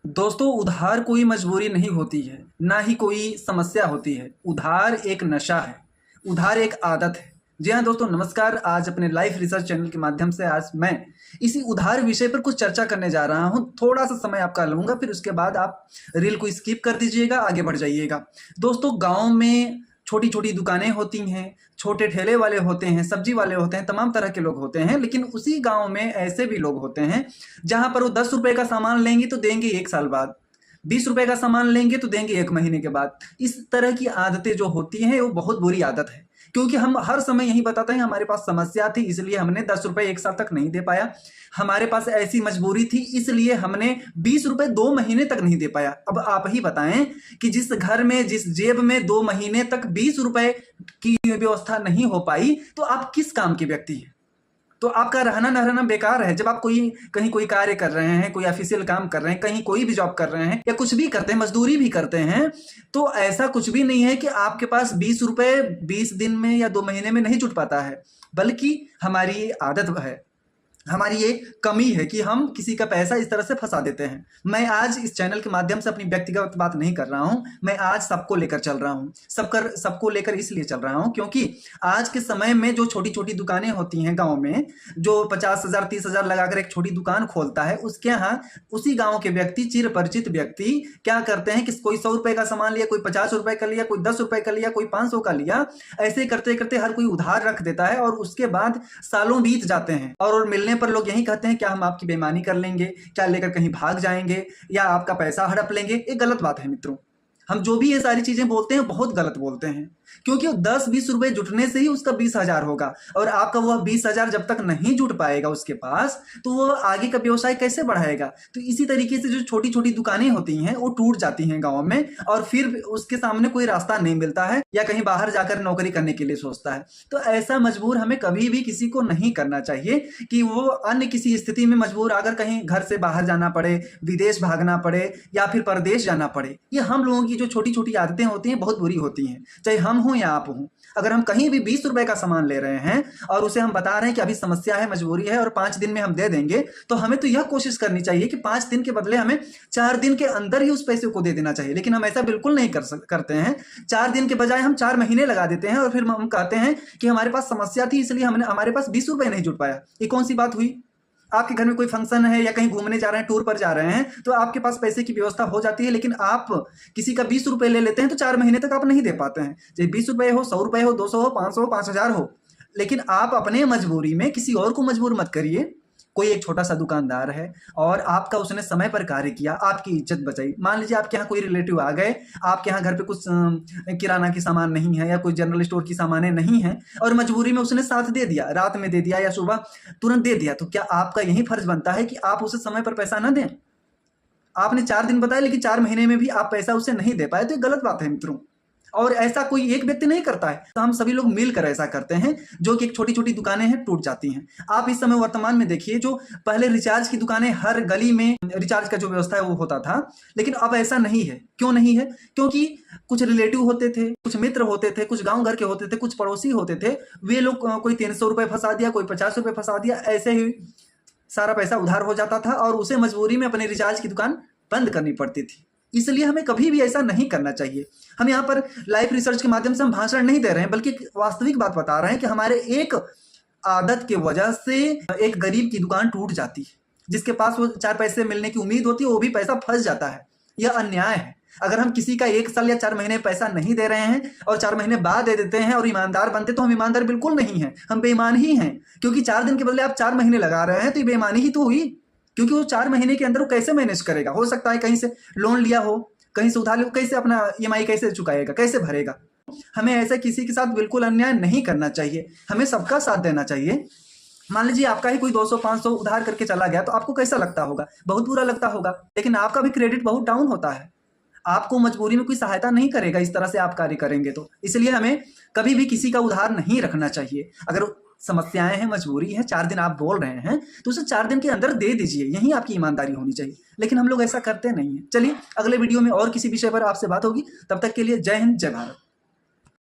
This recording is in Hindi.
दोस्तों, उधार कोई मजबूरी नहीं होती है, ना ही कोई समस्या होती है। उधार एक नशा है, उधार एक आदत है। जी हाँ दोस्तों, नमस्कार। आज अपने लाइफ रिसर्च चैनल के माध्यम से आज मैं इसी उधार विषय पर कुछ चर्चा करने जा रहा हूँ। थोड़ा सा समय आपका लूँगा, फिर उसके बाद आप रील को स्किप कर दीजिएगा, आगे बढ़ जाइएगा। दोस्तों, गाँव में छोटी छोटी दुकानें होती हैं, छोटे ठेले वाले होते हैं, सब्जी वाले होते हैं, तमाम तरह के लोग होते हैं। लेकिन उसी गांव में ऐसे भी लोग होते हैं जहां पर वो 10 रुपए का सामान लेंगे तो देंगे 1 साल बाद, 20 रुपए का सामान लेंगे तो देंगे 1 महीने के बाद। इस तरह की आदतें जो होती हैं वो बहुत बुरी आदत है, क्योंकि हम हर समय यही बताते हैं हमारे पास समस्या थी इसलिए हमने 10 रुपए 1 साल तक नहीं दे पाया, हमारे पास ऐसी मजबूरी थी इसलिए हमने 20 रुपए 2 महीने तक नहीं दे पाया। अब आप ही बताएं कि जिस घर में, जिस जेब में 2 महीने तक 20 रुपए की व्यवस्था नहीं हो पाई, तो आप किस काम के व्यक्ति हैं? तो आपका रहना न रहना बेकार है। जब आप कहीं कोई कार्य कर रहे हैं, कोई ऑफिशियल काम कर रहे हैं, कहीं कोई भी जॉब कर रहे हैं या कुछ भी करते हैं, मजदूरी भी करते हैं, तो ऐसा कुछ भी नहीं है कि आपके पास 20 रुपए 20 दिन में या 2 महीने में नहीं जुट पाता है, बल्कि हमारी ये आदत है, हमारी ये कमी है कि हम किसी का पैसा इस तरह से फंसा देते हैं। मैं आज इस चैनल के माध्यम से अपनी व्यक्तिगत बात नहीं कर रहा हूं, मैं आज सबको लेकर चल रहा हूं। सबको लेकर इसलिए चल रहा हूं क्योंकि आज के समय में जो छोटी छोटी दुकानें होती हैं गांव में, जो 50,000 30,000 लगाकर एक छोटी दुकान खोलता है, उसके यहाँ उसी गाँव के व्यक्ति, चिर परिचित व्यक्ति क्या करते हैं कि कोई 100 रुपए का सामान लिया, कोई 50 रुपए का लिया, कोई 10 रुपए का लिया, कोई 500 का लिया, ऐसे करते करते हर कोई उधार रख देता है और उसके बाद सालों बीत जाते हैं और मिलने पर लोग यही कहते हैं क्या हम आपकी बेईमानी कर लेंगे, क्या लेकर कहीं भाग जाएंगे या आपका पैसा हड़प लेंगे। ये गलत बात है मित्रों। हम जो भी ये सारी चीजें बोलते हैं बहुत गलत बोलते हैं, क्योंकि 10-20 रुपए जुटने से ही उसका 20,000 होगा और आपका वह 20,000 जब तक नहीं जुट पाएगा उसके पास, तो वो आगे का व्यवसाय कैसे बढ़ाएगा। तो इसी तरीके से जो छोटी छोटी दुकानें होती हैं वो टूट जाती हैं गाँव में और फिर उसके सामने कोई रास्ता नहीं मिलता है या कहीं बाहर जाकर नौकरी करने के लिए सोचता है। तो ऐसा मजबूर हमें कभी भी किसी को नहीं करना चाहिए कि वो अन्य किसी स्थिति में मजबूर आकर कहीं घर से बाहर जाना पड़े, विदेश भागना पड़े या फिर परदेश जाना पड़े। ये हम लोगों की जो छोटी छोटी आदतें होती हैं बहुत बुरी होती हैं, चाहे हम हूं या आप हूं। अगर हम कहीं भी 20 रुपए का सामान ले रहे हैं और उसे हम बता रहे हैं कि अभी समस्या है, मजबूरी है और 5 दिन में हम दे देंगे, तो हमें तो यह कोशिश करनी चाहिए कि 5 दिन के बदले हमें 4 दिन के अंदर ही उस पैसे को दे देना चाहिए। लेकिन हम ऐसा बिल्कुल नहीं करते हैं। 4 दिन के बजाय हम 4 महीने लगा देते हैं और फिर हम कहते हैं कि हमारे पास समस्या थी इसलिए हमारे पास 20 रुपए नहीं जुट पाया। ये कौन सी बात हुई? आपके घर में कोई फंक्शन है या कहीं घूमने जा रहे हैं, टूर पर जा रहे हैं, तो आपके पास पैसे की व्यवस्था हो जाती है, लेकिन आप किसी का 20 रुपए ले लेते हैं तो 4 महीने तक आप नहीं दे पाते हैं। चाहे 20 रुपए हो, 100 रुपए हो, 200 हो, 500 हो, 5,000 हो, लेकिन आप अपने मजबूरी में किसी और को मजबूर मत करिए। कोई एक छोटा सा दुकानदार है और आपका उसने समय पर कार्य किया, आपकी इज्जत बचाई। मान लीजिए आपके यहाँ कोई रिलेटिव आ गए, आपके यहाँ घर पे कुछ किराना की सामान नहीं है या कोई जनरल स्टोर की सामानें नहीं है और मजबूरी में उसने साथ दे दिया, रात में दे दिया या सुबह तुरंत दे दिया, तो क्या आपका यही फर्ज बनता है कि आप उसे समय पर पैसा ना दें? आपने 4 दिन बताया लेकिन 4 महीने में भी आप पैसा उसे नहीं दे पाए, तो ये गलत बात है मित्रों। और ऐसा कोई एक व्यक्ति नहीं करता है, तो हम सभी लोग मिलकर ऐसा करते हैं, जो कि एक छोटी छोटी दुकानें हैं टूट जाती हैं। आप इस समय वर्तमान में देखिए, जो पहले रिचार्ज की दुकानें, हर गली में रिचार्ज का जो व्यवस्था है वो होता था, लेकिन अब ऐसा नहीं है। क्यों नहीं है? क्योंकि कुछ रिलेटिव होते थे, कुछ मित्र होते थे, कुछ गांव घर के होते थे, कुछ पड़ोसी होते थे, वे लोग कोई 300 रुपए फंसा दिया, कोई 50 रुपए फंसा दिया, ऐसे ही सारा पैसा उधार हो जाता था और उसे मजबूरी में अपने रिचार्ज की दुकान बंद करनी पड़ती थी। इसलिए हमें कभी भी ऐसा नहीं करना चाहिए। हम यहाँ पर लाइफ रिसर्च के माध्यम से हम भाषण नहीं दे रहे हैं, बल्कि वास्तविक बात बता रहे हैं कि हमारे एक आदत की वजह से एक गरीब की दुकान टूट जाती है, जिसके पास वो 4 पैसे मिलने की उम्मीद होती है, वो भी पैसा फंस जाता है। यह अन्याय है। अगर हम किसी का 1 साल या 4 महीने पैसा नहीं दे रहे हैं और 4 महीने बाद दे देते हैं और ईमानदार बनते, तो हम ईमानदार बिल्कुल नहीं हैं, हम बेईमान ही हैं। क्योंकि 4 दिन के बदले आप 4 महीने लगा रहे हैं, तो ये बेईमानी ही तो हुई। क्योंकि वो 4 महीने के अंदर वो कैसे मैनेज करेगा? हो सकता है कहीं से लोन लिया हो, कहीं से उधार लिया, कैसे अपना ईएमआई कैसे चुकाएगा, कैसे भरेगा? हमें ऐसा किसी के साथ बिल्कुल अन्याय नहीं करना चाहिए, हमें सबका साथ देना चाहिए। मान लीजिए आपका ही कोई 200-500 उधार करके चला गया, तो आपको कैसा लगता होगा? बहुत बुरा लगता होगा, लेकिन आपका भी क्रेडिट बहुत डाउन होता है। आपको मजबूरी में कोई सहायता नहीं करेगा इस तरह से आप कार्य करेंगे तो। इसलिए हमें कभी भी किसी का उधार नहीं रखना चाहिए। अगर समस्याएं हैं, मजबूरी है, 4 दिन आप बोल रहे हैं, तो उसे 4 दिन के अंदर दे दीजिए, यही आपकी ईमानदारी होनी चाहिए। लेकिन हम लोग ऐसा करते नहीं है। चलिए अगले वीडियो में और किसी विषय पर आपसे बात होगी, तब तक के लिए जय हिंद, जय भारत।